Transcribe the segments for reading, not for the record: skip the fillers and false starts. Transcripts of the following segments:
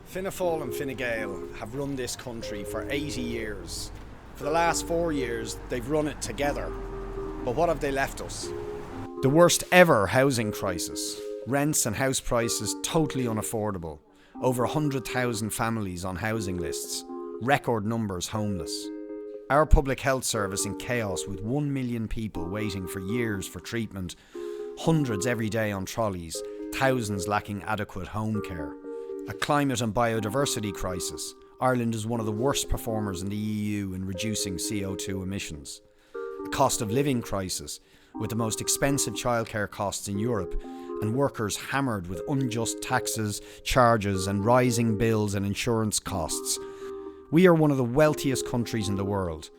Fianna Fáil and Fine Gael have run this country for 80 years. For the last 4 years, they've run it together. But what have they left us? The worst ever housing crisis. Rents and house prices totally unaffordable. Over 100,000 families on housing lists. Record numbers homeless. Our public health service in chaos with 1 million people waiting for years for treatment. Hundreds every day on trolleys. Thousands lacking adequate home care. A climate and biodiversity crisis. Ireland is one of the worst performers in the EU in reducing CO2 emissions. A cost of living crisis, with the most expensive childcare costs in Europe, and workers hammered with unjust taxes, charges, and rising bills and insurance costs. We are one of the wealthiest countries in the world,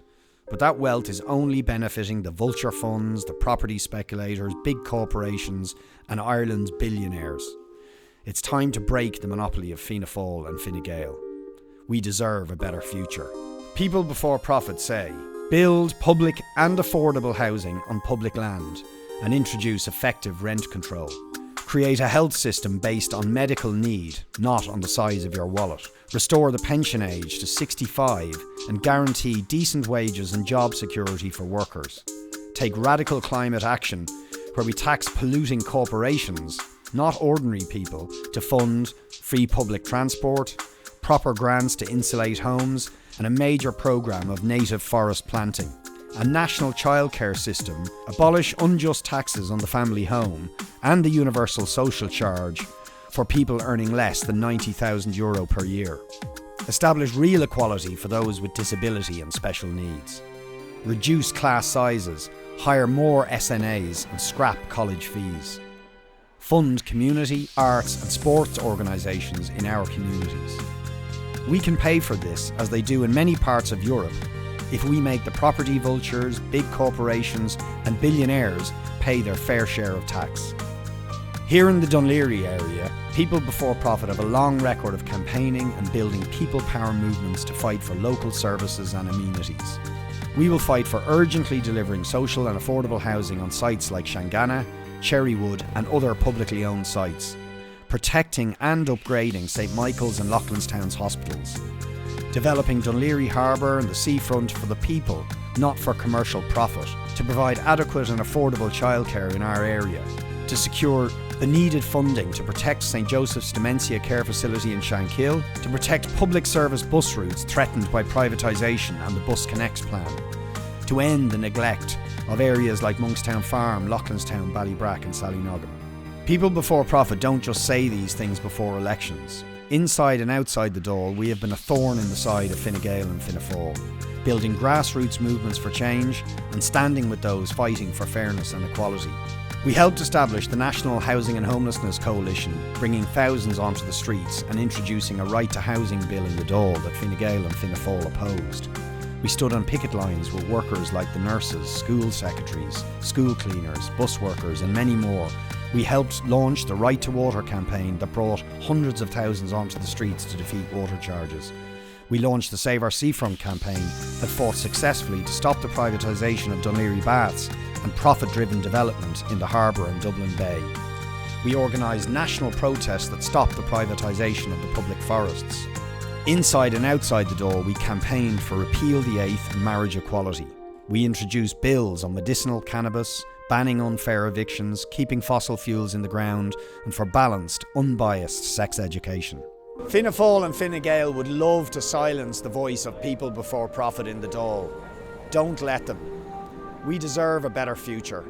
but that wealth is only benefiting the vulture funds, the property speculators, big corporations, and Ireland's billionaires. It's time to break the monopoly of Fianna Fáil and Fine Gael. We deserve a better future. People before profit say, build public and affordable housing on public land and introduce effective rent control. Create a health system based on medical need, not on the size of your wallet. Restore the pension age to 65 and guarantee decent wages and job security for workers. Take radical climate action where we tax polluting corporations, not ordinary people, to fund free public transport, proper grants to insulate homes, and a major programme of native forest planting. A national childcare system, abolish unjust taxes on the family home and the universal social charge for people earning less than €90,000 per year. Establish real equality for those with disability and special needs. Reduce class sizes, hire more SNAs and scrap college fees. Fund community, arts and sports organisations in our communities. We can pay for this, as they do in many parts of Europe, if we make the property vultures, big corporations and billionaires pay their fair share of tax. Here in the Dunleary area, People Before Profit have a long record of campaigning and building people power movements to fight for local services and amenities. We will fight for urgently delivering social and affordable housing on sites like Shangana, Cherrywood and other publicly owned sites. Protecting and upgrading St Michael's and Loughlinstown's hospitals. Developing Dunleary Harbour and the seafront for the people, not for commercial profit. To provide adequate and affordable childcare in our area. To secure the needed funding to protect St Joseph's Dementia Care Facility in Shankill. To protect public service bus routes threatened by privatisation and the Bus Connects plan. To end the neglect of areas like Monkstown Farm, Loughlinstown, Ballybrack and Sallynoggin. People Before Profit don't just say these things before elections. Inside and outside the Dáil, we have been a thorn in the side of Fine Gael and Fianna Fáil, building grassroots movements for change and standing with those fighting for fairness and equality. We helped establish the National Housing and Homelessness Coalition, bringing thousands onto the streets and introducing a right to housing bill in the Dáil that Fine Gael and Fianna Fáil opposed. We stood on picket lines with workers like the nurses, school secretaries, school cleaners, bus workers and many more. We helped launch the Right to Water campaign that brought hundreds of thousands onto the streets to defeat water charges. We launched the Save Our Seafront campaign that fought successfully to stop the privatisation of Dunleary Baths and profit-driven development in the harbour and Dublin Bay. We organised national protests that stopped the privatisation of the public forests. Inside and outside the Dáil, we campaigned for repeal the eighth and marriage equality. We introduced bills on medicinal cannabis, banning unfair evictions, keeping fossil fuels in the ground, and for balanced, unbiased sex education. Fianna Fáil and Fine Gael would love to silence the voice of People Before Profit in the Dáil. Don't let them. We deserve a better future.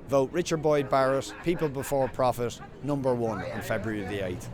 Vote Richard Boyd Barrett, People Before Profit, number 1 on February the 8th.